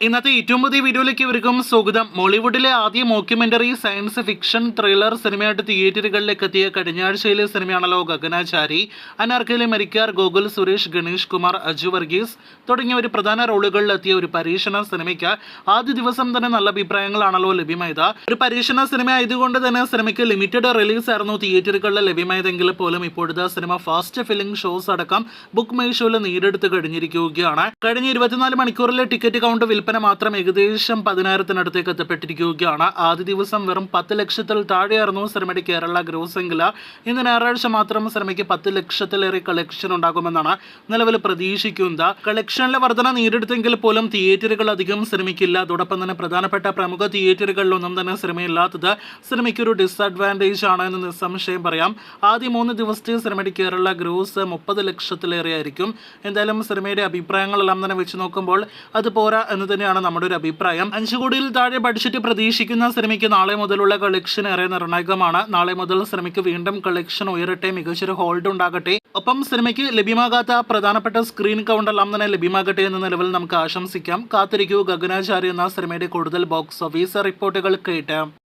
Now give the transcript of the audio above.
ഇന്നത്തെ ഏറ്റവും പുതിയ വീഡിയോയിലേക്ക് ഇവർക്കും സ്വാഗതം. മോളിവുഡിലെ ആദ്യ മോക്യുമെന്ററി സയൻസ് ഫിക്ഷൻ ത്രില്ലർ സിനിമയായിട്ട് തിയേറ്ററുകളിലേക്ക് എത്തിയ കഴിഞ്ഞാഴ്ചയിലെ സിനിമയാണല്ലോ ഗഗനാചാരി. അനാർക്കലി മരിക്കാർ, ഗോകുൽ സുരേഷ്, ഗണേഷ് കുമാർ, അജു വർഗീസ് തുടങ്ങിയ ഒരു പ്രധാന റോളുകളിലെത്തിയ ഒരു പരീക്ഷണ സിനിമയ്ക്ക് ആദ്യ ദിവസം തന്നെ നല്ല അഭിപ്രായങ്ങളാണല്ലോ ലഭ്യമായത്. ഒരു പരീക്ഷണ സിനിമ ആയതുകൊണ്ട് തന്നെ സിനിമയ്ക്ക് ലിമിറ്റഡ് റിലീസ് ആയിരുന്നു തിയേറ്ററുകളിൽ ലഭ്യമായതെങ്കിൽ പോലും ഇപ്പോഴത്തെ സിനിമ ഫാസ്റ്റ് ഫില്ലിംഗ് ഷോസ് അടക്കം ബുക്ക് മൈ ഷോയിൽ നേടിയെടുത്ത് കഴിഞ്ഞിരിക്കുകയാണ്. കഴിഞ്ഞ 24 മണിക്കൂറിലെ ടിക്കറ്റ് കൗണ്ട് മാത്രം ഏകദേശം 10,000-നടുത്തേക്ക് എത്തപ്പെട്ടിരിക്കുകയാണ്. ആദ്യ ദിവസം വെറും 10 ലക്ഷത്തിൽ താഴെയായിരുന്നു സിനിമയുടെ കേരള ഗ്രോസ് എങ്കിൽ ഇന്ന് ഞായറാഴ്ച മാത്രം സിനിമയ്ക്ക് 10 ലക്ഷത്തിലേറെ കളക്ഷൻ ഉണ്ടാകുമെന്നാണ് നിലവിൽ പ്രതീക്ഷിക്കുന്നത്. കളക്ഷനിലെ വർധന നേരിടുത്തെങ്കിൽ പോലും തിയേറ്ററുകൾ അധികം സിനിമയ്ക്കില്ല. അതോടൊപ്പം തന്നെ പ്രധാനപ്പെട്ട പ്രമുഖ തിയേറ്ററുകളിലൊന്നും തന്നെ സിനിമയില്ലാത്തത് സിനിമയ്ക്ക് ഒരു ഡിസ്അഡ്വാൻറ്റേജ് ആണ് എന്ന് നിസ്സംശയം പറയാം. ആദ്യ 3 ദിവസത്തെ സിനിമയുടെ കേരള ഗ്രോസ് 30 ലക്ഷത്തിലേറെ ആയിരിക്കും. എന്തായാലും സിനിമയുടെ അഭിപ്രായങ്ങളെല്ലാം തന്നെ വെച്ച് നോക്കുമ്പോൾ അത് പോരാ എന്ന് തന്നെയാണ് നമ്മുടെ ഒരു അഭിപ്രായം. 5 കോടിയിൽ താഴെ ബഡ്ജറ്റ് പ്രതീക്ഷിക്കുന്ന സിനിമയ്ക്ക് നാളെ മുതലുള്ള കളക്ഷൻ ഏറെ നിർണായകമാണ്. നാളെ മുതൽ സിനിമയ്ക്ക് വീണ്ടും കളക്ഷൻ ഉയരട്ടെ, മികച്ചൊരു ഹോൾഡ് ഉണ്ടാകട്ടെ. ഒപ്പം സിനിമയ്ക്ക് ലഭ്യമാകാത്ത പ്രധാനപ്പെട്ട സ്ക്രീൻ കൗണ്ട് എല്ലാം തന്നെ ലഭ്യമാകട്ടെ എന്ന നിലവിൽ നമുക്ക് ആശംസിക്കാം. കാത്തിരിക്കൂ ഗഗനാചാരി എന്ന സിനിമയുടെ കൂടുതൽ ബോക്സ് ഓഫീസ് റിപ്പോർട്ടുകൾ കേട്ട്.